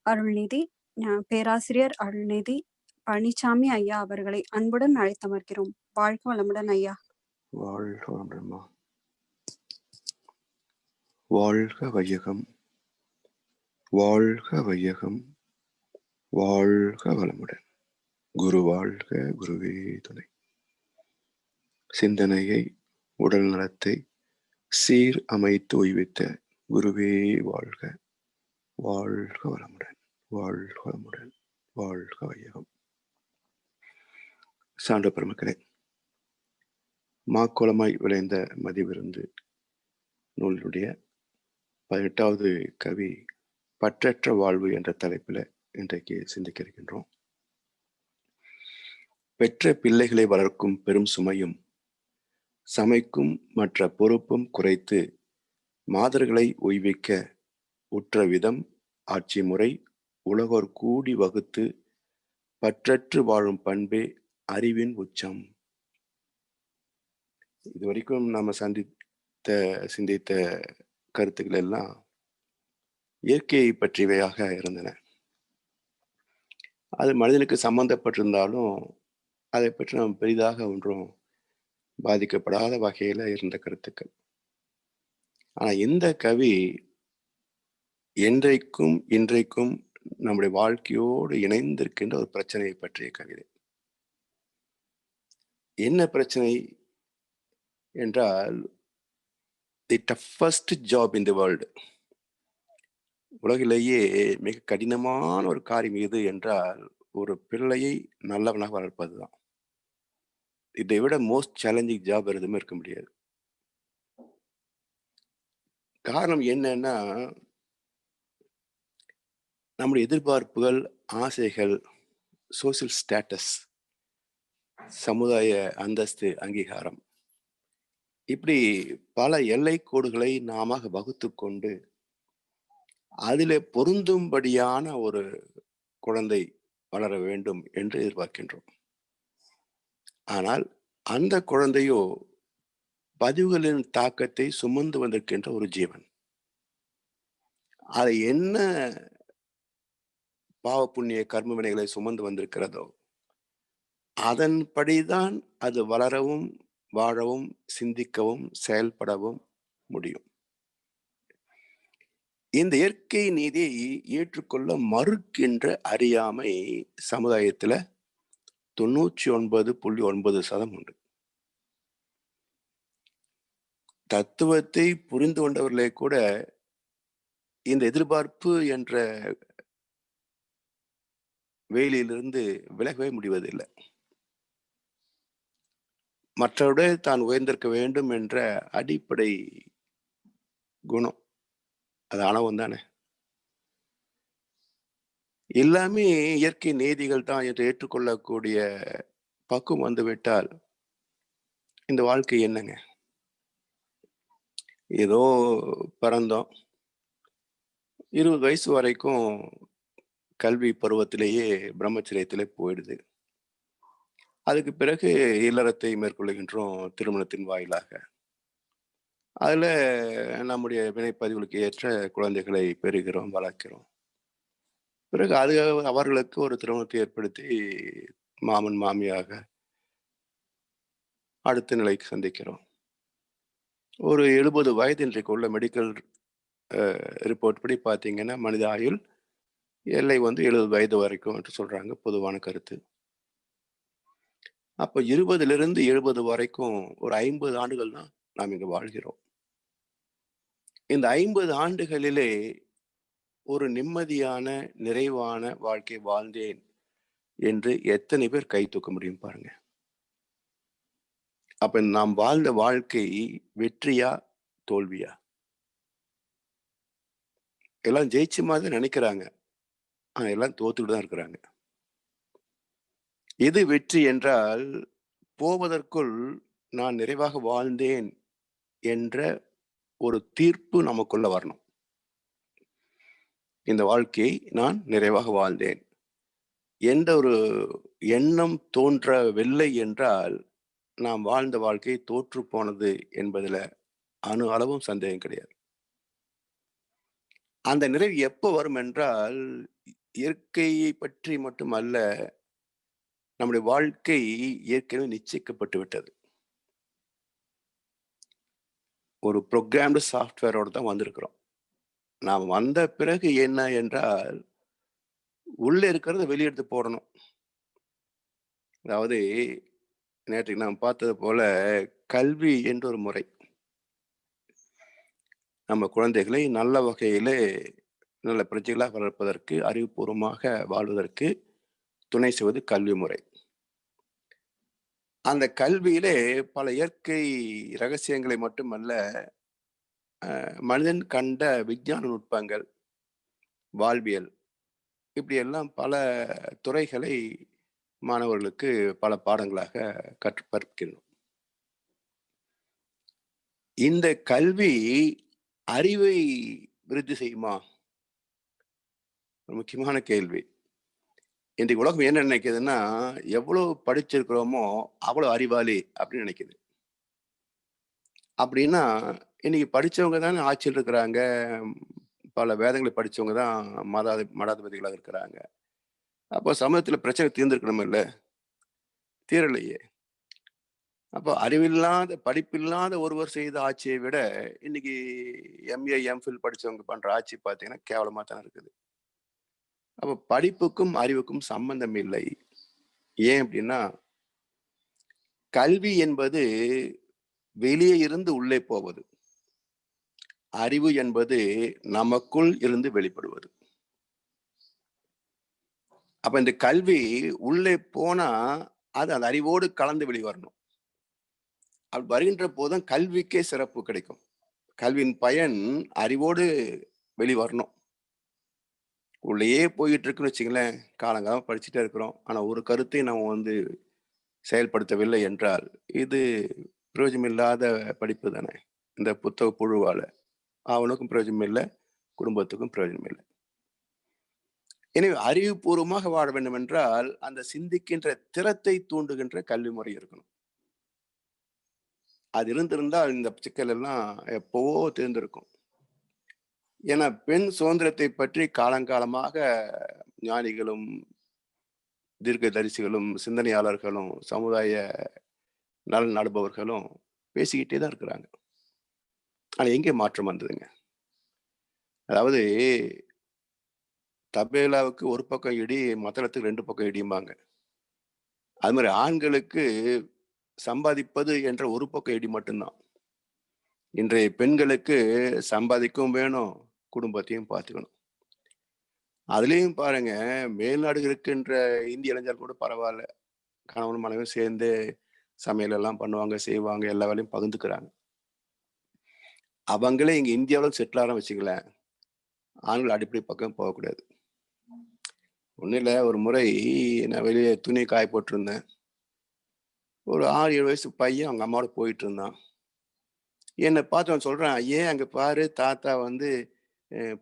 அருள்நிதி பேராசிரியர் அருள்நிதி பழனிசாமி ஐயா அவர்களை அன்புடன் அழைத்தமர்கிறோம். வாழ்க வளமுடன் ஐயா. வாழ்க வளமுடன்மா. வாழ்க வையகம், வாழ்க வையகம், வாழ்க வளமுடன். குரு வாழ்க, குருவே துணை. சிந்தனையை, உடல் நலத்தை சீர் அமைத்து உய்வித்த குருவே வாழ்க, வாழ்க வளமுடன், வாழ்க வளமுடன், வாழ்க வையகம். சான்ற பெருமக்களே, மாக்கோலமாய் விளைந்த மதிவிருந்து நூலினுடைய 18வது கவி பற்றற்ற வாழ்வு என்ற தலைப்பில் இன்றைக்கு சிந்திக்க இருக்கின்றோம். பெற்ற பிள்ளைகளை வளர்க்கும் பெரும் சுமையும் சமைக்கும் மற்ற பொறுப்பும் குறைத்து மாதர்களை உய்விக்க உற்ற விதம் ஆட்சி முறை உலகோர் கூடி வகுத்து பற்றற்று வாழும் பண்பே அறிவின் உச்சம். இதுவரைக்கும் நாம சிந்தித்த கருத்துக்கள் எல்லாம் இயற்கையை பற்றியவையாக இருந்தன. அது மனிதனுக்கு சம்பந்தப்பட்டிருந்தாலும் அதை பற்றி நாம் பெரிதாக ஒன்றும் பாதிக்கப்படாத வகையில இருந்த கருத்துக்கள். ஆனா இந்த கவி என்றைக்கும் இன்றைக்கும் நம்முடைய வாழ்க்கையோடு இணைந்திருக்கின்ற ஒரு பிரச்சனையை பற்றிய கவிதை. என்ன பிரச்சனை என்றால், தி toughest job in the world, உலகிலேயே மிக கடினமான ஒரு காரியம் எது என்றால் ஒரு பிள்ளையை நல்லவனாக வளர்ப்பதுதான். இதை விட மோஸ்ட் சேலஞ்சிங் ஜாப் எதுவுமே இருக்க முடியாது. காரணம் என்னன்னா, நம்முடைய எதிர்பார்ப்புகள், ஆசைகள், சோசியல் ஸ்டேட்டஸ், சமுதாய அந்தஸ்து, அங்கீகாரம், இப்படி பல எல்லை கோடுகளை நாம வகுத்து கொண்டு அதிலே பொருந்தும்படியான ஒரு குழந்தை வளர வேண்டும் என்று எதிர்பார்க்கின்றோம். ஆனால் அந்த குழந்தையோ பதிவுகளின் தாக்கத்தை சுமந்து வந்திருக்கின்ற ஒரு ஜீவன். அதை என்ன பாவ புண்ணிய கர்ம வினைகளை சுமந்து வந்திருக்கிறதோ அதன்படிதான் அது வளரவும் வாழவும் சிந்திக்கவும் செயல்படவும் முடியும். இந்த இயற்கை நீதியை ஏற்றுக்கொள்ள மறுக்கின்ற அறியாமை சமுதாயத்துல 99.9% உண்டு. தத்துவத்தை புரிந்து கொண்டவர்களே கூட இந்த எதிர்பார்ப்பு என்ற வேலியிலிருந்து விலகவே முடிவதில்லை. மற்றவருடைய தான் உயர்ந்திருக்க வேண்டும் என்ற அடிப்படை குணம், அது ஆணவம் தானே. எல்லாமே இயற்கை நீதிகள் தான் என்று ஏற்றுக்கொள்ளக்கூடிய பக்குவம் வந்துவிட்டால் இந்த வாழ்க்கை என்னங்க? ஏதோ பிறந்தோம், 20 வயசு வரைக்கும் கல்வி பருவத்திலேயே பிரம்மச்சரியத்திலே போயிடுது. அதுக்கு பிறகு இல்லறத்தை மேற்கொள்கின்றோம் திருமணத்தின் வாயிலாக. அதுல நம்முடைய வினைப்பதிவுகளுக்கு ஏற்ற குழந்தைகளை பெறுகிறோம், வளர்க்கிறோம். பிறகு அது அவர்களுக்கு ஒரு திருமணத்தை ஏற்படுத்தி மாமன் மாமியாக அடுத்த நிலைக்கு சந்திக்கிறோம். ஒரு 70 வயது இன்றைக்கு உள்ள மெடிக்கல் ரிப்போர்ட் படி பார்த்தீங்கன்னா மனித ஆயுள் எல்லை 70 வயது வரைக்கும் என்று சொல்றாங்க, பொதுவான கருத்து. அப்ப 20லிருந்து 70 வரைக்கும் ஒரு 50 ஆண்டுகள் தான் நாம் இங்கு வாழ்கிறோம். இந்த 50 ஆண்டுகளிலே ஒரு நிம்மதியான நிறைவான வாழ்க்கை வாழ்ந்தேன் என்று எத்தனை பேர் கை தூக்க முடியும் பாருங்க. அப்ப நாம் வாழ்ந்த வாழ்க்கை வெற்றியா தோல்வியா? எல்லாம் ஜெயிச்ச மாதிரி நினைக்கிறாங்க, ஆனா எல்லாம் தோத்துக்கிட்டு தான் இருக்கிறாங்க. எது வெற்றி என்றால், போவதற்குள் நான் நிறைவாக வாழ்ந்தேன் என்ற ஒரு தீர்ப்பு நமக்குள்ள வரணும். இந்த வாழ்க்கையை நான் நிறைவாக வாழ்ந்தேன் என்ற ஒரு எண்ணம் தோன்றவில்லை என்றால் நாம் வாழ்ந்த வாழ்க்கை தோற்று போனது என்பதில் அணு அளவும் சந்தேகம் கிடையாது. அந்த நிறைவு எப்போ வரும் என்றால், இயற்கையை பற்றி மட்டுமல்ல, நம்முடைய வாழ்க்கை ஏற்கனவே நிச்சயிக்கப்பட்டு விட்டது. ஒரு புரோகிராம்டு சாஃப்ட்வேரோட தான் வந்திருக்கிறோம். நாம் வந்த பிறகு என்ன என்றால், உள்ள இருக்கிறத வெளிய எடுத்து போடணும். அதாவது நேற்றைக்கு நாம் பார்த்தது போல, கல்வி என்ற ஒரு முறை. நம்ம குழந்தைகளை நல்ல வகையிலே நல்ல பிரஜைகளா வளர்ப்பதற்கு, அறிவுபூர்வமாக வாழ்வதற்கு துணை செய்வது கல்வி முறை. அந்த கல்வியிலே பல இயற்கை ரகசியங்களை மட்டுமல்ல, மனிதன் கண்ட விஞ்ஞான நுட்பங்கள், வாழ்வியல் இப்படியெல்லாம் பல துறைகளை மாணவர்களுக்கு பல பாடங்களாக கற்பிக்கின்றோம். இந்த கல்வி அறிவை விருத்தி செய்யுமா? ஒரு முக்கியமான கேள்வி. இன்றைக்கு உலகம் என்ன நினைக்குதுன்னா, எவ்வளவு படிச்சிருக்கிறோமோ அவ்வளவு அறிவாளி அப்படின்னு நினைக்குது. அப்படின்னா, இன்னைக்கு படிச்சவங்க தானே ஆட்சியில் இருக்கிறாங்க. பல வேதங்களை படிச்சவங்க தான் மடாதிபதிகளா இருக்கிறாங்க. அப்போ சமூகத்துல பிரச்சனை தீர்ந்திருக்கணுமில்ல? தீரலையே. அப்போ அறிவில்லாத, படிப்பில்லாத ஒருவர் செய்த ஆட்சியை விட, இன்னைக்கு எம்.ஏ, எம்.ஃபில் படிச்சவங்க பண்ற ஆட்சி பார்த்தீங்கன்னா, கேவலமா தானே இருக்குது. அப்போ படிப்புக்கும், அறிவுக்கும் சம்பந்தம் இல்லை. ஏன் அப்படின்னா, கல்வி என்பது வெளியே இருந்து உள்ளே போவது. அறிவு என்பது நமக்குள் இருந்து வெளிப்படுவது. அப்ப இந்த கல்வி உள்ளே போனா, அது அந்த அறிவோடு கலந்து வெளிவரணும். அப்படி வருகின்ற போதுதான் கல்விக்கே சிறப்பு கிடைக்கும். கல்வியின் பயன் அறிவோடு வெளிவரணும். உள்ளேயே போயிட்டு இருக்குன்னு வச்சுங்களேன், காலங்காலமா படிச்சுட்டே இருக்கிறோம். ஆனா ஒரு கருத்தையும் நம்ம செயல்படுத்தவில்லை என்றால், இது பிரயோஜனமில்லாத படிப்பு தானே. இந்த புத்தக புழுவால. அவனுக்கும் பிரயோஜனம் இல்ல, குடும்பத்துக்கும் பிரயோஜனம் இல்ல. எனவே அறிவுபூர்வமாக வாழ வேண்டும் என்றால், அந்த சிந்திக்கின்ற திறத்தை தூண்டுகின்ற கல்வி முறை இருக்கணும். அது இருந்திருந்தால் இந்த சிக்கல் எல்லாம் எப்பவோ தீர்ந்திருக்கும். ஏன்னா பெண் சுதந்திரத்தை பற்றி காலங்காலமாக ஞானிகளும், தீர்க்கதரிசிகளும், சிந்தனையாளர்களும், சமுதாய நலன் நாடுபவர்களும் பேசிக்கிட்டே தான் இருக்கிறாங்க. ஆனா எங்கே மாற்றம் வந்ததுங்க? அதாவது தபேலாவுக்கு ஒரு பக்கம் இடி, மத்தளத்துக்கு 2 பக்கம் இடிம்பாங்க. அது மாதிரி ஆண்களுக்கு சம்பாதிப்பது என்ற ஒரு பக்கம் இடி மட்டும்தான். இன்றைய பெண்களுக்கு சம்பாதிக்கவும் வேணும், குடும்பத்தையும் பார்த்துக்கணும். அதுலயும் பாருங்க, மேல்நாடுகள் இருக்கின்ற இந்திய இளைஞர் கூட பரவால்ல. கணவனும் மனைவியும் சேர்ந்து சமையல் எல்லாம் பண்ணுவாங்க, செய்வாங்க, எல்லா வேலையும் பகிர்ந்துக்கிறாங்க. அவங்களே இங்க இந்தியாவுல செட்டில் ஆறோம்னு வச்சுங்களேன், ஆண்கள் அடிப்படை பக்கம் போகக்கூடாது. ஒண்ணும் இல்ல, ஒரு முறை நான் வெளியே துணி காய போட்டிருந்தேன். ஒரு 6, 7 வயசு பையன் அவங்க அம்மாவோட போயிட்டு இருந்தான். என்ன பார்த்து அவன் சொல்றான், "ஏன் அங்க பாரு தாத்தா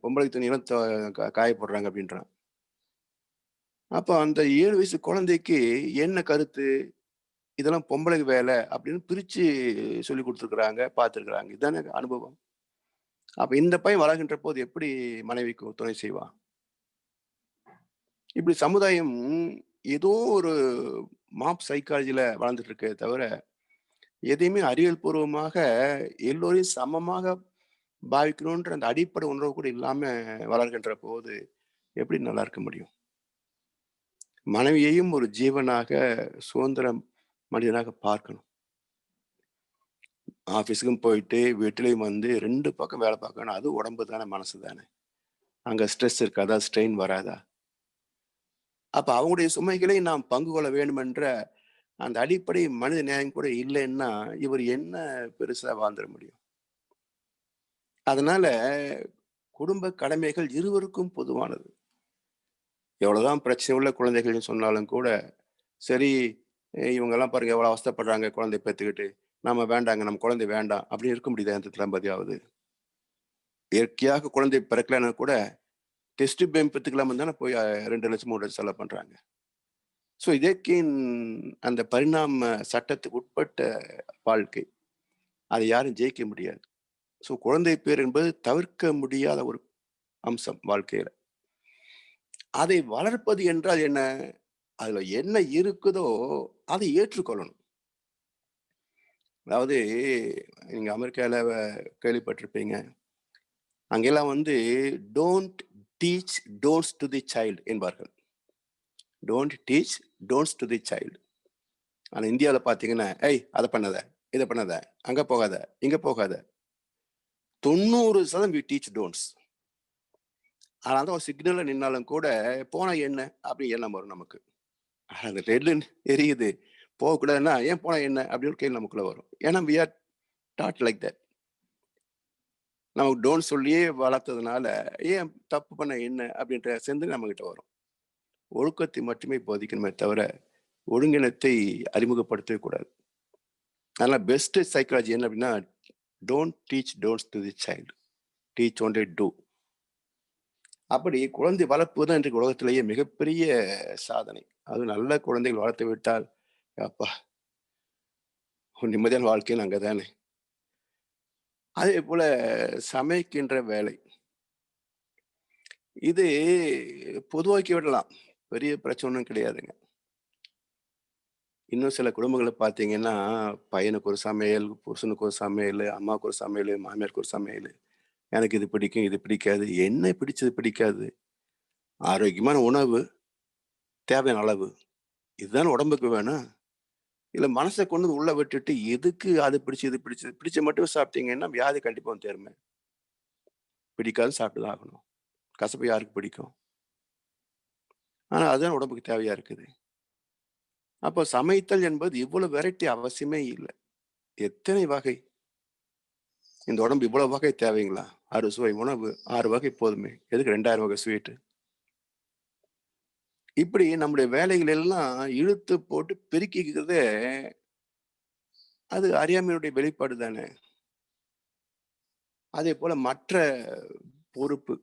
பொம்பளை துணியெல்லாம் காய போடுறாங்க" அப்படின்றான். அப்ப அந்த 7 வயசு குழந்தைக்கு என்ன கருத்து? இதெல்லாம் பொம்பளைங்க வேலை அப்படின்னு பிரிச்சு சொல்லிக் குடுத்துருக்காங்க, பார்த்துருக்காங்க. இதானே அனுபவம். அப்ப இந்த பையன் வளர்கின்ற போது எப்படி மனைவிக்கு துணை செய்வான்? இப்படி சமுதாயம் ஏதோ ஒரு மாப் சைக்காலஜில வளர்ந்துட்டு இருக்கே தவிர, எதையுமே அறிவியல் பூர்வமாக எல்லோரையும் சமமாக பாவிக்கணுன்ற அந்த அடிப்படை உணர்வு கூட இல்லாம வளர்கின்ற போது, எப்படி நல்லா இருக்க முடியும்? மனைவியையும் ஒரு ஜீவனாக, சுதந்திர மனிதனாக பார்க்கணும். ஆஃபீஸுக்கும் போயிட்டு, வீட்டிலயும் 2 பக்கம் வேலை பார்க்கணும். அது உடம்பு தானே, மனசு தானே. அங்க ஸ்ட்ரெஸ் இருக்காதா? ஸ்ட்ரெயின் வராதா? அப்ப அவங்களுடைய சுமைகளை நாம் பங்கு கொள்ள வேண்டும் என்ற அந்த அடிப்படை மனித நியாயம் கூட இல்லைன்னா, இவர் என்ன பெருசா வாழ்ந்துட முடியும்? அதனால குடும்ப கடமைகள் இருவருக்கும் பொதுவானது. எவ்வளவுதான் பிரச்சனை உள்ள குழந்தைகள்னு சொன்னாலும் கூட, சரி இவங்கலாம் பாருங்க எவ்வளவு அவஸ்தைப்படுறாங்க குழந்தைய பெத்துக்கிட்டு. நம்ம வேண்டாங்க, நம்ம குழந்தை வேண்டாம் அப்படின்னு இருக்க முடியுதா எந்த தம்பதியாவது? இயற்கையாக குழந்தை பிறக்கலைன்னா கூட டெஸ்ட் பேம் பெத்துக்கலாம்னு தானே போய் 2,00,000 3,00,000 செலவு பண்றாங்க. ஸோ இயற்கையின் அந்த பரிணாம சட்டத்துக்கு உட்பட்ட வாழ்க்கை. அதை யாரும் ஜெயிக்க முடியாது. ஸோ குழந்தை பேர் என்பது தவிர்க்க முடியாத ஒரு அம்சம் வாழ்க்கையில. அதை வளர்ப்பது என்றால் என்ன? அதுல என்ன இருக்குதோ அதை ஏற்றுக்கொள்ளணும். அதாவது நீங்க அமெரிக்கால கேள்விப்பட்டிருப்பீங்க. அங்கெல்லாம் வந்து don't teach don'ts to the child என்பார்கள். Don't teach don'ts to the child. ஆனா இந்தியாவுல பார்த்தீங்கன்னா, "ஏய் அத பண்ணாத, இத பண்ணாத, அங்க போகாத, இங்க போகாத." 90% வி டீச் டோன்ட்ஸ். அதனால தான் ஒரு சிக்னல்ல நின்னாலும் கூட, "போனா என்ன?" அப்படி எண்ணம் வரும் நமக்கு. அந்த ரெட் எரியுது. போகக்கூடாதுன்னா, "ஏன் போனா என்ன?" அப்படி ஒரு கேள்வி நமக்குள்ள வரும். ஏன்னா we are taught like that. நமக்கு டோன்ட் சொல்லியே வளர்த்ததுனால, "ஏன் தப்பு பண்ணா என்ன?" அப்படின்ற சிந்தனை நம்மகிட்ட வரும். ஒழுக்கத்தை மட்டுமே போதிக்கணுமே தவிர, ஒழுங்கினத்தை அறிமுகப்படுத்தவே கூடாது. அதனால பெஸ்ட் சைக்காலஜி என்ன அப்படின்னா, don't teach don'ts to the child. Teach only do. அப்படி குழந்தை வளர்ப்பு தான் இன்றைக்கு உலகத்திலேயே மிகப்பெரிய சாதனை. அதுவும் நல்ல குழந்தைகள் வளர்த்து விட்டால், அப்பா! ஒரு நிம்மதியான வாழ்க்கைன்னு அங்க தானே. அதேபோல சமைக்கின்ற வேலை. இது பொதுவாக்கி விடலாம். பெரிய பிரச்சனை ஒண்ணும் கிடையாதுங்க. இன்னும் சில குடும்பங்கள பார்த்தீங்கன்னா, பையனுக்கு ஒரு சமையல், புருஷனுக்கு ஒரு சமையலு, அம்மாவுக்கு ஒரு சமையலு, மாமியாருக்கு ஒரு சமையலு. எனக்கு இது பிடிக்கும், இது பிடிக்காது. என்ன பிடிச்சது, பிடிக்காது? ஆரோக்கியமான உணவு, தேவையான அளவு. இதுதானே உடம்புக்கு வேணும். இல்ல மனச கொண்டு வந்து உள்ள விட்டுட்டு, எதுக்கு அது பிடிச்சு, இது பிடிச்சது, பிடிச்ச மட்டும் சாப்பிட்டீங்கன்னா, வியாதி கண்டிப்பா வந்து சேருமே. பிடிக்காது சாப்பிட்டு தான் ஆகணும். கசப்பு யாருக்கு பிடிக்கும்? ஆனா, அதுதான் உடம்புக்கு தேவையா இருக்குது. அப்போ சமைத்தல் என்பது இவ்வளவு வெரைட்டி அவசியமே இல்ல. எத்தனை வகை? இந்த உடம்பு இவ்வளவு வகை தேவைங்களா? அறுசுவை உணவு 6 வகை போதுமே. எதுக்கு 2000 வகை ஸ்வீட்டு? இப்படி நம்முடைய வேலைகள் எல்லாம் இழுத்து போட்டு பெருக்கிக்கிறதே, அது அறியாமையினுடைய வெளிப்பாடு தானே. அதேபோல மற்ற பொறுப்பு.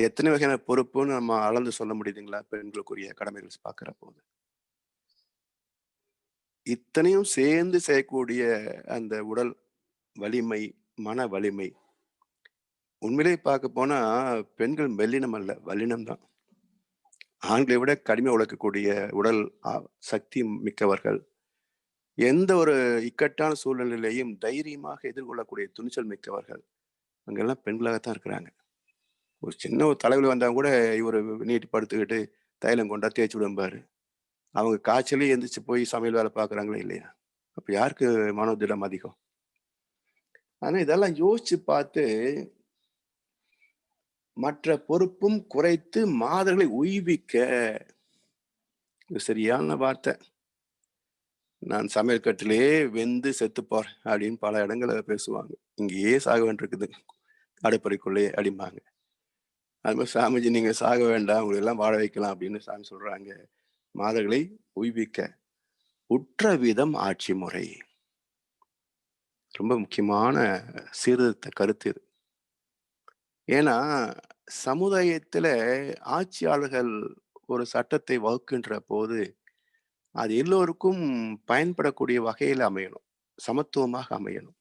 எத்தனை வகையான பொறுப்புன்னு நம்ம அளந்து சொல்ல முடியுதுங்களா? பெண்களுக்குரிய கடமைகள் பார்க்கிறபோது. இத்தனையும் சேர்ந்து செய்யக்கூடிய அந்த உடல் வலிமை, மன வலிமை. உண்மையிலேயே பார்க்க போனா, பெண்கள் மெல்லினம் அல்ல, வல்லினம் தான். ஆண்களை விட கடிமை உழைக்கக்கூடிய உடல் சக்தி மிக்கவர்கள். எந்த ஒரு இக்கட்டான சூழ்நிலையிலையும் தைரியமாக எதிர்கொள்ளக்கூடிய துணிச்சல் மிக்கவர்கள். அங்கெல்லாம் பெண்களாகத்தான் இருக்கிறாங்க. ஒரு சின்ன ஒரு தலைவலி வந்தா கூட இவரு நீட்டி படுத்துக்கிட்டு தைலம் கொண்டா தேய்ச்சு விடும்பாரு. அவங்க காய்ச்சலே எந்திரிச்சு போய் சமையல் வேலை பார்க்குறாங்களா இல்லையா? அப்ப யாருக்கு மனோதிடம் அதிகம்? ஆனா இதெல்லாம் யோசிச்சு பார்த்து, மற்ற பொறுப்பும் குறைத்து மாதர்களை உய்விக்க. இது சரியான வார்த்தை. நான் சமையல் கட்டுலயே வெந்து செத்துப் போறேன் அப்படின்னு பல இடங்கள்ல பேசுவாங்க. இங்கேயே சாக வேண்டியிருக்குது அடுப்பறைக்குள்ளேயே அப்படிம்பாங்க. அது மாரி சாமிஜி நீங்க சாக வேண்டாம். உங்கள எல்லாம் வாழ வைக்கலாம் அப்படின்னு சாமி சொல்றாங்க. மாதர்களை உய்விக்க. உற்ற விதம் ஆட்சி முறை. ரொம்ப முக்கியமான சீர்திருத்த கருத்து இது. ஏன்னா, சமுதாயத்தில ஆட்சியாளர்கள் ஒரு சட்டத்தை வகுக்கின்ற போது, அது எல்லோருக்கும் பயன்படக்கூடிய வகையில அமையணும். சமத்துவமாக அமையணும்.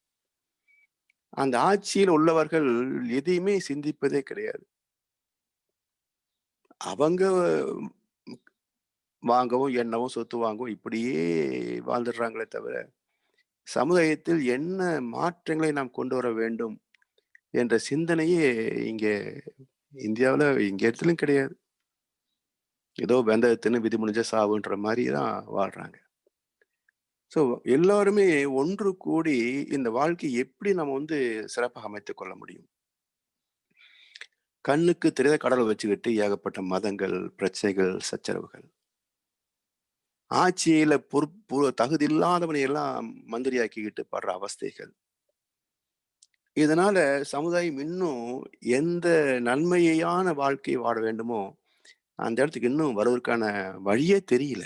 அந்த ஆட்சியில் உள்ளவர்கள் எதையுமே சிந்திப்பதே கிடையாது. அவங்க வாங்கவும், எண்ணவும், சொத்து வாங்கவும் இப்படியே வாழ்ந்துடுறாங்களே தவிர, சமுதாயத்தில் என்ன மாற்றங்களை நாம் கொண்டு வர வேண்டும் என்ற சிந்தனையே இங்கே இந்தியாவுல எங்க இடத்துலயும் கிடையாது. ஏதோ வெந்தய தின்னு விதி முடிஞ்சா சாவுன்ற மாரி தான் வாழ்றாங்க. ஸோ எல்லாருமே ஒன்று கூடி இந்த வாழ்க்கைய எப்படி நம்ம வந்து சிறப்பாக அமைத்துக் கொள்ள முடியும்? கண்ணுக்கு தெரியாத கடல வச்சுக்கிட்டு ஏகப்பட்ட மதங்கள், பிரச்சனைகள், சச்சரவுகள். ஆட்சியில தகுதி இல்லாதவனை எல்லாம் மந்திரியாக்கிக்கிட்டு படுற அவஸ்தைகள். இதனால சமுதாயம் இன்னும் எந்த நன்மையான வாழ்க்கை வாழ வேண்டுமோ, அந்த இடத்துக்கு இன்னும் வருவதற்கான வழியே தெரியல.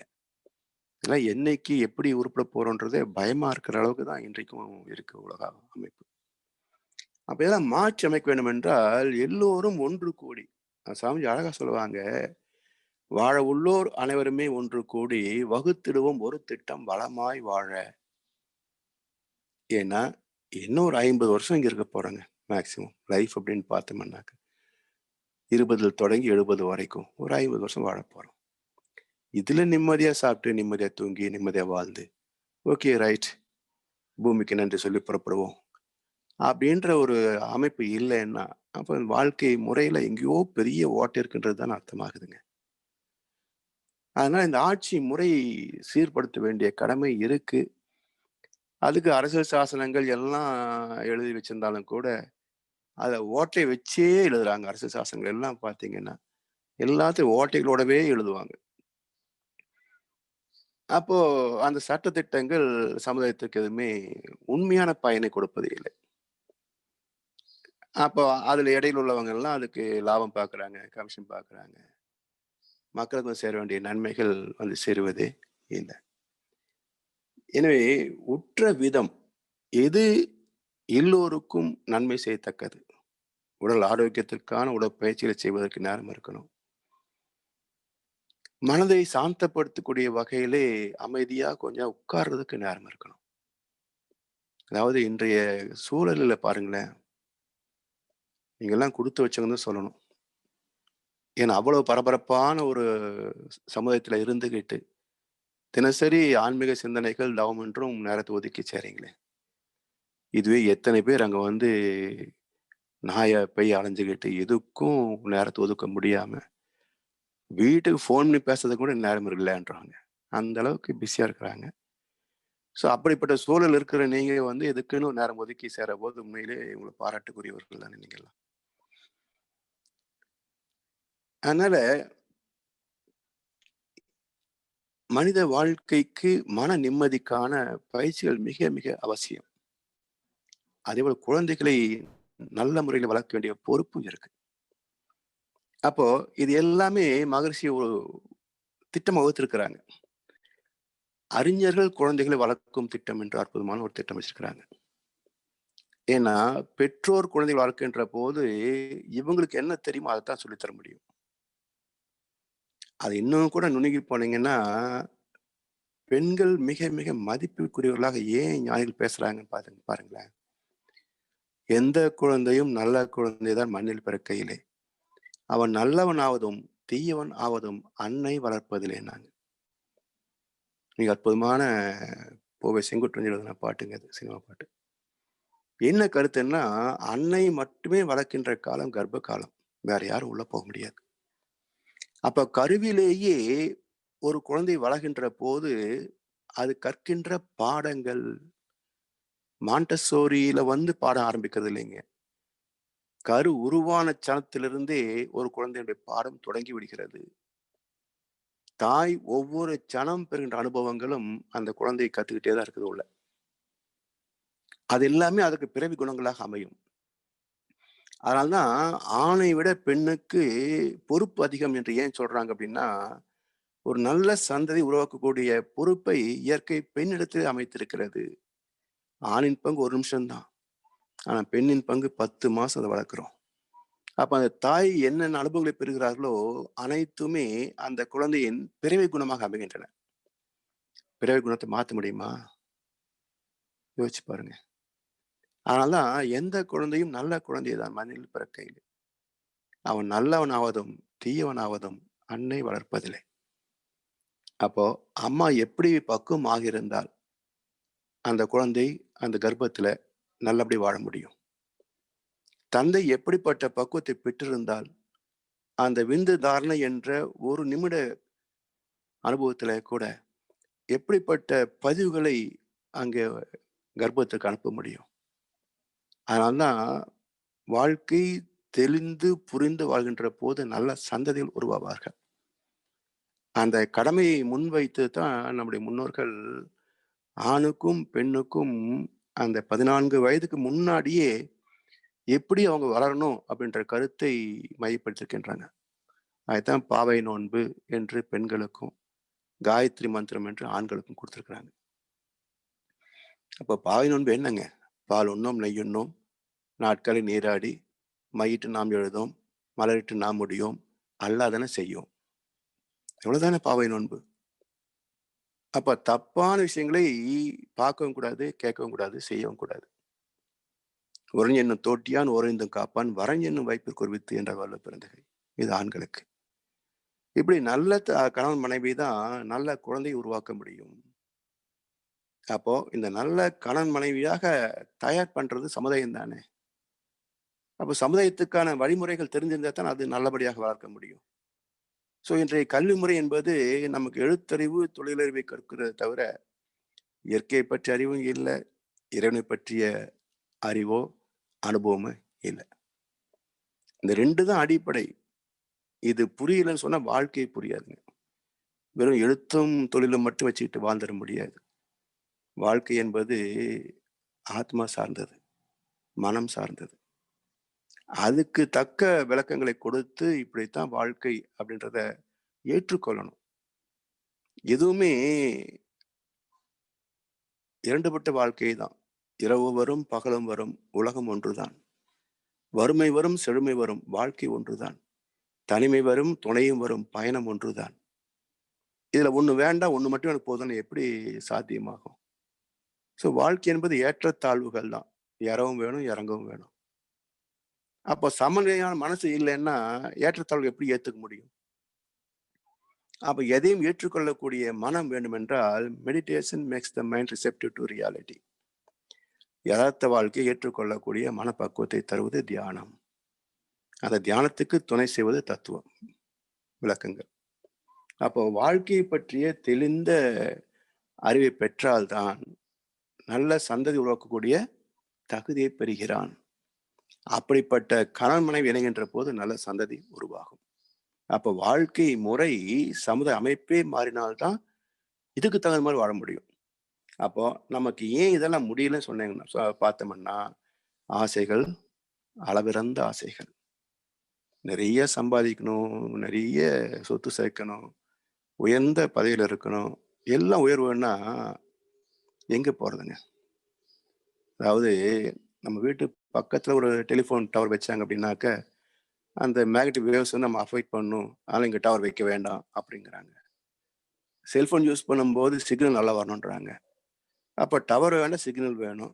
இதெல்லாம் என்னைக்கு எப்படி உருப்பட போறோன்றதே பயமா இருக்கிற அளவுக்கு தான் இன்றைக்கும் இருக்கு உலக அமைப்பு. அப்ப இதெல்லாம் மாற்றி அமைக்க வேண்டும் என்றால், எல்லோரும் ஒன்று கூடி சாமிஜி அழகா சொல்லுவாங்க, "வாழ உள்ளோர் அனைவருமே ஒன்று கூடி வகுத்திடுவோம் ஒரு திட்டம் வளமாய் வாழ." ஏன்னா, இன்னும் ஒரு 50 வருஷம் இங்க இருக்க போறோங்க மேக்ஸிமம். லைஃப் அப்படின்னு பார்த்தோம்னாக்க. 20 தொடங்கி 70 வரைக்கும் ஒரு 50 வருஷம் வாழப் போறோம். இதுல நிம்மதியா சாப்பிட்டு, நிம்மதியா தூங்கி, நிம்மதியா வாழ்ந்து, ஓகே ரைட் பூமிக்கு நன்றி சொல்லி புறப்படுவோம். அப்படின்ற ஒரு அமைப்பு இல்லைன்னா, அப்ப வாழ்க்கை முறையில எங்கேயோ பெரிய ஓட்டை இருக்குன்றது தான் அர்த்தமாகுதுங்க. அதனால இந்த ஆட்சி முறை சீர்படுத்த வேண்டிய கடமை இருக்கு. அதுக்கு அரசியல் சாசனங்கள் எல்லாம் எழுதி வச்சிருந்தாலும் கூட, அத ஓட்டை வச்சே எழுதுறாங்க. அரசியல் சாசனங்கள் எல்லாம் பார்த்தீங்கன்னா, எல்லாத்தையும் ஓட்டைகளோடவே எழுதுவாங்க. அப்போ அந்த சட்டதிட்டங்கள் சமுதாயத்துக்கு எதுவுமே உண்மையான பயனை கொடுப்பது இல்லை. அப்போ அதுல இடையில உள்ளவங்க எல்லாம் அதுக்கு லாபம் பார்க்குறாங்க, கமிஷன் பார்க்குறாங்க. மக்களுக்கு வந்து சேர வேண்டிய நன்மைகள் வந்து சேருவதே இல்ல. எனவே உற்ற விதம் எது எல்லோருக்கும் நன்மை செய்யத்தக்கது. உடல் ஆரோக்கியத்திற்கான உடற்பயிற்சிகளை செய்வதற்கு நேரம் இருக்கணும். மனதை சாந்தப்படுத்தக்கூடிய வகையிலே அமைதியா கொஞ்சம் உட்கார்றதுக்கு நேரம் இருக்கணும். அதாவது இன்றைய சூழலில பாருங்களேன், நீங்கலாம் குடுத்து வச்சவங்கன்னு தான் சொல்லணும். ஏன்னா அவ்வளவு பரபரப்பான ஒரு சமுதாயத்துல இருந்துகிட்டு, தினசரி ஆன்மீக சிந்தனைகள், தவம் என்றும் நேரத்த ஒதுக்கி செய்றீங்களே. இதுவே எத்தனை பேர் அங்க வந்து நாய பேய் அலைஞ்சுகிட்டு எதுக்கும் நேரத்த ஒதுக்க முடியாம, வீட்டுக்கு ஃபோன் பண்ணி பேசுறதுக்கு கூட நேரம் இல்லன்றாங்க. அந்த அளவுக்கு பிஸியா இருக்கிறாங்க. ஸோ அப்படிப்பட்ட சூழல் இருக்கிற நீங்க வந்து எதுக்குன்னு ஒரு நேரம் ஒதுக்கி சேரும்போது உண்மையிலே உங்கள பாராட்டுக்குரியவர்கள் தானே நீங்கலாம். அதனால மனித வாழ்க்கைக்கு மன நிம்மதிக்கான பயிற்சிகள் மிக மிக அவசியம். அதேபோல குழந்தைகளை நல்ல முறையில வளர்க்க வேண்டிய பொறுப்பும் இருக்கு. அப்போ இது எல்லாமே மகரிஷி ஒரு திட்டம் வகுத்திருக்கிறாங்க. அறிஞர்கள் குழந்தைகளை வளர்க்கும் திட்டம் என்று அற்புதமான ஒரு திட்டம் வச்சிருக்கிறாங்க. ஏன்னா, பெற்றோர் குழந்தைகளை வளர்க்கின்ற போது, இவங்களுக்கு என்ன தெரியுமோ அதத்தான் சொல்லி தர முடியும். அது இன்னும் கூட நுணுகி போனீங்கன்னா, பெண்கள் மிக மிக மதிப்புக்குரியவர்களாக ஏன் ஞானிகள் பேசுறாங்கன்னு பாருங்களேன். எந்த குழந்தையும் நல்ல குழந்தை தான் மண்ணில் பிறக்கையிலே. அவன் நல்லவனாவதும், தீயவன் ஆவதும் அன்னை வளர்ப்பதிலேன்னாங்க. மிக அற்புதமான கோவை செங்குட்டுவன் எழுதின பாட்டுங்க அது. சினிமா பாட்டு. என்ன கருத்துன்னா, அன்னை மட்டுமே வளர்க்கின்ற காலம் கர்ப்ப காலம். வேற யாரும் உள்ள போக முடியாது. அப்ப கருவிலேயே ஒரு குழந்தை வளர்கின்ற போது, அது கற்கின்ற பாடங்கள் மான்டெசோரியில வந்து பாடம் ஆரம்பிக்கிறது இல்லைங்க. கரு உருவான சனத்திலிருந்தே ஒரு குழந்தையுடைய பாடம் தொடங்கி விடுகிறது. தாய் ஒவ்வொரு சனம் பெறுகின்ற அனுபவங்களும் அந்த குழந்தை கத்துக்கிட்டே தான் இருக்குது உள்ள. அது எல்லாமே அதுக்கு பிறவி குணங்களாக அமையும். அதனால தான் ஆணை விட பெண்ணுக்கு பொறுப்பு அதிகம் என்று ஏன் சொல்றாங்க அப்படின்னா, ஒரு நல்ல சந்ததி உருவாக்கக்கூடிய பொறுப்பை இயற்கை பெண்ணிடத்திலே அமைத்திருக்கிறது. ஆணின் பங்கு 1 நிமிஷம் தான். ஆனா பெண்ணின் பங்கு 10 மாசம் அத வளர்க்கிறோம். அப்ப அந்த தாய் என்னென்ன அனுபவங்களை பெறுகிறார்களோ, அனைத்துமே அந்த குழந்தையின் பிறவி குணமாக அமைகின்றன. பிறவி குணத்தை மாத்த முடியுமா? யோசிச்சு பாருங்க. அதனால தான் எந்த குழந்தையும் நல்ல குழந்தை தான் மண்ணில் பிறக்கையிலே. அவன் நல்லவனாவதும், தீயவனாவதும் அன்னை வளர்ப்பதிலே. அப்போ அம்மா எப்படி பக்குவம் ஆகியிருந்தால், அந்த குழந்தை அந்த கர்ப்பத்தில நல்லபடி வாழ முடியும். தந்தை எப்படிப்பட்ட பக்குவத்தை பெற்றிருந்தால், அந்த விந்து தாரணை என்ற ஒரு நிமிட அனுபவத்தில கூட எப்படிப்பட்ட பதிவுகளை அங்கே கர்ப்பத்துக்கு அனுப்ப முடியும். அதனால தான் வாழ்க்கை தெளிந்து புரிந்து வாழ்கின்ற போது நல்ல சந்ததிகள் உருவாவார்கள். அந்த கடமையை முன்வைத்து தான் நம்முடைய முன்னோர்கள் ஆணுக்கும், பெண்ணுக்கும் அந்த 14 வயதுக்கு முன்னாடியே எப்படி அவங்க வளரணும் அப்படின்ற கருத்தை மையப்படுத்தியிருக்கின்றாங்க. அதுதான் பாவை நோன்பு என்று பெண்களுக்கும், காயத்ரி மந்திரம் என்று ஆண்களுக்கும் குடுத்திருக்கிறாங்க. அப்ப பாவை நோன்பு என்னங்க? பால் உண்ணோம், நெய் உண்ணோம், நாட்களை நீராடி, மையிட்டு நாம் எழுதோம், மலரிட்டு நாம் முடியோம், அல்லாதன செய்யோம். இவ்வளவுதானே பாவை நோன்பு. அப்ப தப்பான விஷயங்களை பார்க்கவும் கூடாது, கேட்கவும் கூடாது, செய்யவும் கூடாது. "உரஞ் என்னும் தோட்டியான் ஓரைந்தும் காப்பான், வரஞ் என்னும் வைப்பிற்கு ஒரு வித்து" என்றார் வள்ளுவப் பெருந்தகை. இது ஆண்களுக்கு. இப்படி நல்ல கணவன் மனைவி தான் நல்ல குழந்தையை உருவாக்க முடியும். அப்போ இந்த நல்ல கணவன் மனைவியாக தயார் பண்றது சமுதாயம் தானே. அப்போ சமுதாயத்துக்கான வழிமுறைகள் தெரிஞ்சிருந்தா தான் அது நல்லபடியாக வளர்க்க முடியும். இன்றைய கல்வி முறை என்பது நமக்கு எழுத்தறிவு, தொழிலறிவை கற்கிறத தவிர, இயற்கையை பற்றிய அறிவும் இல்ல, இறைவனை பற்றிய அறிவோ, அனுபவமோ இல்ல. இந்த 2 தான் அடிப்படை. இது புரியலன்னு சொன்னா வாழ்க்கை புரியாதுங்க. வெறும் எழுத்தும், தொழிலும் மட்டும் வச்சுக்கிட்டு வாழ்ந்துட முடியாது. வாழ்க்கை என்பது ஆத்மா சார்ந்தது, மனம் சார்ந்தது. அதுக்கு தக்க விளக்கங்களை கொடுத்து, இப்படித்தான் வாழ்க்கை அப்படின்றத ஏற்றுக்கொள்ளணும். எதுவுமே இரண்டுபட்ட வாழ்க்கை தான். இரவு வரும், பகலும் வரும், உலகம் ஒன்றுதான். வறுமை வரும், செழுமை வரும், வாழ்க்கை ஒன்றுதான். தனிமை வரும், துணையும் வரும், பயணம் ஒன்றுதான். இதுல ஒண்ணு வேண்டாம், ஒண்ணு மட்டும் எனக்கு போதும்னு எப்படி சாத்தியமாகும்? வாழ்க்கை என்பது ஏற்றத்தாழ்வுகள் தான். ஏறவும் வேணும், இறங்கவும் வேணும். அப்போ சமநிலையான மனசு இல்லைன்னா ஏற்றத்தாழ்வு எப்படி ஏத்துக்க முடியும்? அப்ப எதையும் ஏற்றுக்கொள்ளக்கூடிய மனம் வேண்டுமென்றால் meditation makes the mind receptive to reality. யதார்த்த வாழ்க்கையை ஏற்றுக்கொள்ளக்கூடிய மனப்பக்குவத்தை தருவது தியானம். அந்த தியானத்துக்கு துணை செய்வது தத்துவம் விளக்கங்கள். அப்போ வாழ்க்கையை பற்றிய தெளிந்த அறிவை பெற்றால்தான் நல்ல சந்ததி உருவாக்கக்கூடிய தகுதியை பெறுகிறான். அப்படிப்பட்ட கணவன் மனைவி இணைகின்ற போது நல்ல சந்ததி உருவாகும். அப்போ வாழ்க்கை முறை, சமுதாய அமைப்பே மாறினால்தான் இதுக்கு தகுந்த மாதிரி வாழ முடியும். அப்போ நமக்கு ஏன் இதெல்லாம் முடியலன்னு சொன்னீங்கன்னா பார்த்தோம்னா, ஆசைகள், அளவிறந்த ஆசைகள். நிறைய சம்பாதிக்கணும், நிறைய சொத்து சேர்க்கணும், உயர்ந்த பதவியில் இருக்கணும், எல்லாம் உயர்வுன்னா எங்க போறதுங்க? அதாவது நம்ம வீட்டு பக்கத்துல ஒரு டெலிஃபோன் டவர் வச்சாங்க அப்படின்னாக்க, அந்த மேக்னெட்டிக் வேவ்ஸ் வந்து நம்ம அவாய்ட் பண்ணணும், அதனால இங்க டவர் வைக்க வேண்டாம் அப்படிங்கிறாங்க. செல்போன் யூஸ் பண்ணும்போது சிக்னல் நல்லா வரணுன்றாங்க. அப்போ டவர் வேண்டாம், சிக்னல் வேணும்.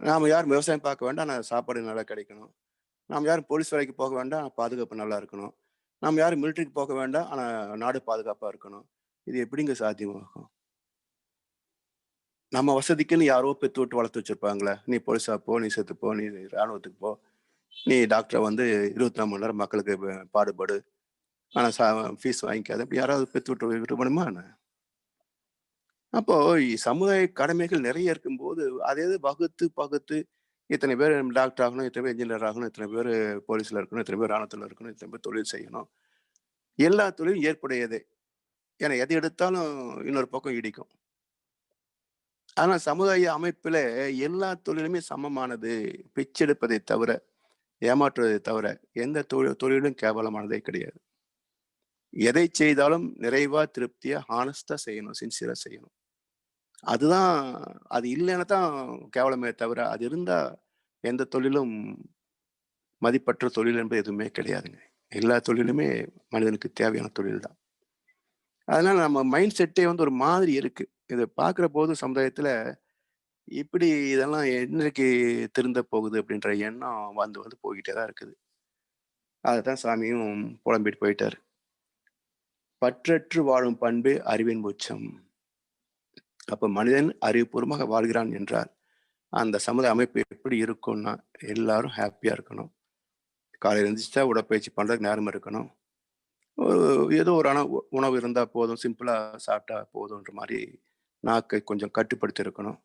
நாம யாரும் விவசாயம் பார்க்க வேண்டாம், ஆனால் சாப்பாடு நல்லா கிடைக்கணும். நாம் யாரும் போலீஸ் வேலைக்கு போக வேண்டாம், பாதுகாப்பு நல்லா இருக்கணும். நாம் யாரும் மிலிட்ரிக்கு போக வேண்டாம், ஆனால் நாடு பாதுகாப்பாக இருக்கணும். இது எப்படிங்க சாத்தியமாகும்? நம்ம வசதிக்குன்னு யாரோ பெற்று விட்டு வளர்த்து வச்சிருப்பாங்களே, நீ போலீஸா போ, நீ செத்துப்போ, நீ இராணுவத்துக்கு போ, நீ டாக்டரை வந்து 24 மணி நேரம் மக்களுக்கு பாடுபடு, ஆனால் ஃபீஸ் வாங்கிக்காது. அப்படி யாராவது பெற்று விட்டு பண்ணுமா? அப்போ சமுதாய கடமைகள் நிறைய இருக்கும்போது அதே வகுத்து பகுத்து இத்தனை பேர் டாக்டர் ஆகணும், இத்தனை பேர் இன்ஜினியர் ஆகணும், இத்தனை பேர் போலீஸ்ல இருக்கணும், இத்தனை பேர் ராணுவத்தில் இருக்கணும், இத்தனை பேர் தொழில் செய்யணும். எல்லா தொழிலும் ஏற்புடையதே. ஏன்னா எதை எடுத்தாலும் இன்னொரு பக்கம் இடிக்கும். ஆனா சமுதாய அமைப்புல எல்லா தொழிலுமே சமமானது. பிச்செடுப்பதை தவிர, ஏமாற்றுவதை தவிர எந்த தொழிலும் கேவலமானதே கிடையாது. எதை செய்தாலும் நிறைவா, திருப்தியா, ஹானஸ்டா செய்யணும், சின்சியரா செய்யணும். அதுதான். அது இல்லைன்னா தான் கேவலமே தவிர, அது இருந்தா எந்த தொழிலும் மதிப்பற்ற தொழில் என்பது எதுவுமே கிடையாதுங்க. எல்லா தொழிலுமே மனிதனுக்கு தேவையான தொழில் தான். அதனால நம்ம மைண்ட் செட்டே வந்து ஒரு மாதிரி இருக்கு. இதை பார்க்கிற போது சமுதாயத்துல இப்படி இதெல்லாம் என்னைக்கு திருந்த போகுது அப்படின்ற எண்ணம் வந்து வந்து போய்கிட்டே தான் இருக்குது. அதுதான் சாமியும் புலம்பிட்டு போயிட்டாரு. பற்றற்று வாழும் பண்பு அறிவின் உச்சம். அப்ப மனிதன் அறிவுபூர்வமாக வாழ்கிறான் என்றால் அந்த சமுதாய அமைப்பு எப்படி இருக்கும்னா, எல்லாரும் ஹாப்பியா இருக்கணும். காலையில் எழுந்திரிச்சா உடற்பயிற்சி பண்றதுக்கு நேரம் இருக்கணும். ஏதோ ஒரு உணவு இருந்தா போதும், சிம்பிளா சாப்பிட்டா போதுன்ற மாதிரி நாக்கை கொஞ்சம் கட்டுப்படுத்தி இருக்கணும்.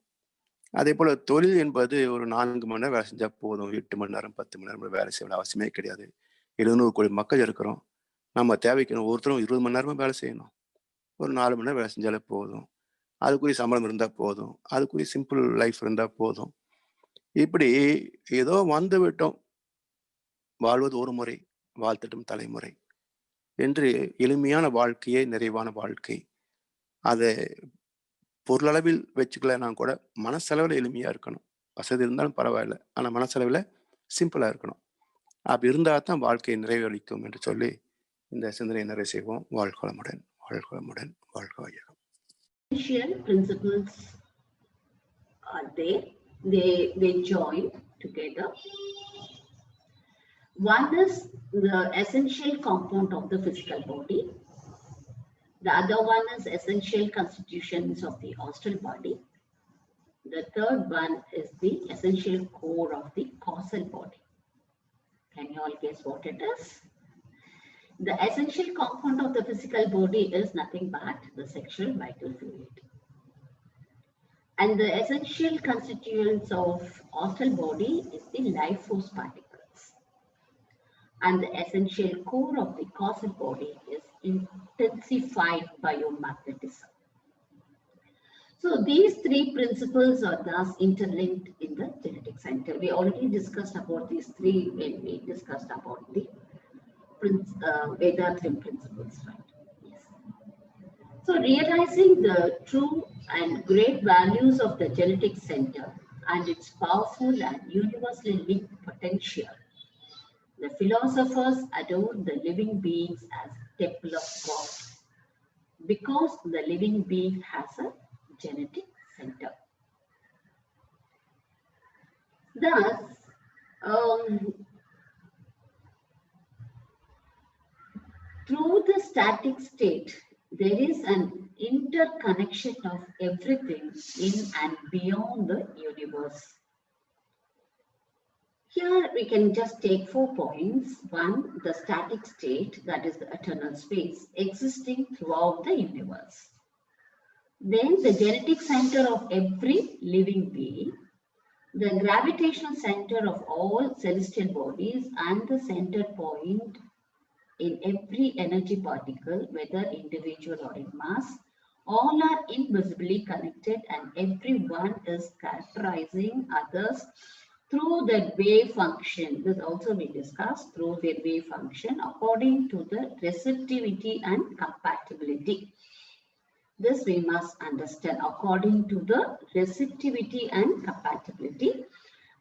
அதே போல தொழில் என்பது ஒரு 4 மணி நேரம் வேலை செஞ்சா போதும். 8 மணி நேரம், 10 மணி நேரம் வேலை செய்ய அவசியமே கிடையாது. 700 கோடி மக்கள் இருக்கிறோம். நம்ம தேவைக்கு ஒவ்வொருத்தரும் 20 மணி நேரமா வேலை செய்யணும். ஒரு 4 மணி நேரம் வேலை செஞ்சாலே போதும். அதுக்குரிய சம்பளம் இருந்தா போதும். அதுக்குரிய சிம்பிள் லைஃப் இருந்தா போதும். இப்படி ஏதோ வந்து விட்டோம். வாழ்வது ஒரு முறை, வாழ்த்தட்டும் தலைமுறை என்று எளிமையான வாழ்க்கையே நிறைவான வாழ்க்கை. அதை பொருளளவில் வச்சுக்கலன்னா கூட மனசளவில் எளிமையா இருக்கணும். வசதி இருந்தாலும் பரவாயில்ல. ஆனா மனசளவில் சிம்பிளா இருக்கணும். அப்படி இருந்தா தான் வாழ்க்கை நிறைவளிக்கும் என்று சொல்லி இந்த சிந்தனை நிறைவு செய்வோம். வாழ்க வளமுடன், வாழ்க வளமுடன், வாழ்க வையகம். Principles are there. They join together. One is the essential component of the physical body. The other one is essential constitutions of the astral body. The third one is the essential core of the causal body. Can you all guess what it is? The essential component of the physical body is nothing but the sexual vital fluid. And the essential constituents of astral body is the life force particles. And the essential core of the causal body is intensified biomagnetism. So these three principles are thus interlinked in the genetic center. We already discussed about these three when we discussed about the Vedatrim principles, right? Yes. So realizing the true and great values of the genetic center and its powerful and universally linked potential, the philosophers adore the living beings as temple of God because the living being has a genetic center. Thus, through the static state, there is an interconnection of everything in and beyond the universe. Here we can just take 4 points. One, the static state, that is the eternal space, existing throughout the universe. Then the genetic center of every living being, the gravitational center of all celestial bodies, and the center point in every energy particle, whether individual or in mass, all are invisibly connected and every one is characterizing others through their wave function. This also we discussed, through their wave function according to the receptivity and compatibility. This we must understand, according to the receptivity and compatibility.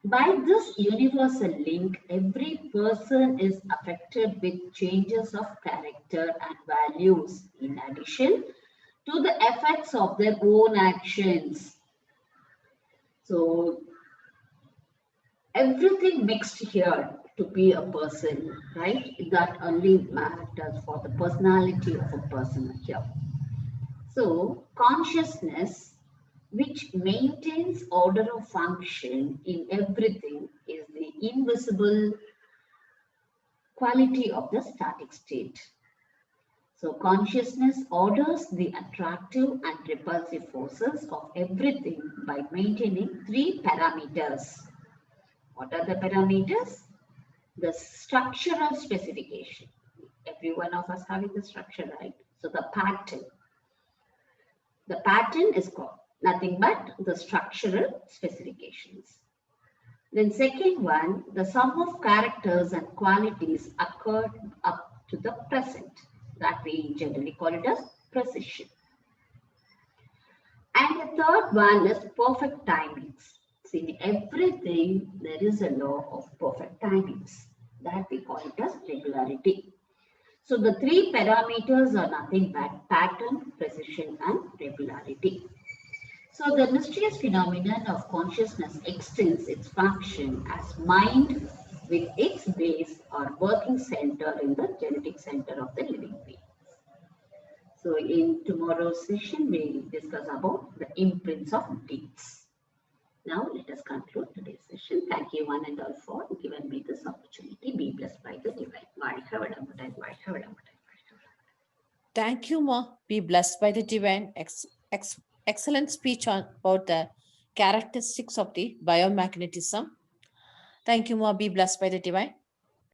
By this universal link, every person is affected with changes of character and values in addition to the effects of their own actions. So, everything mixed here to be a person, right? That only matters for the personality of a person here. So, consciousness, which maintains order of function in everything, is the invisible quality of the static state. So consciousness orders the attractive and repulsive forces of everything by maintaining 3 parameters. What are the parameters? The structural specification. Every one of us having the structure, right? So the pattern. The pattern is called nothing but the structural specifications. Then second one, the sum of characters and qualities occurred up to the present. That we generally call it as precision. And the third one is perfect timings. See, in everything there is a law of perfect timings. That we call it as regularity. So the 3 parameters are nothing but pattern, precision, and regularity. So the mysterious phenomenon of consciousness extends its function as mind with its base or working center in the genetic center of the living being. So in tomorrow's session, we discuss about the imprints of deeds. Now let us conclude today's session. Thank you one and all for giving me this opportunity. Be blessed by the divine. Thank you, Ma. Be blessed by the divine. Excellent speech about the characteristics of the biomagnetism. Thank you, Ma. Be blessed by the divine.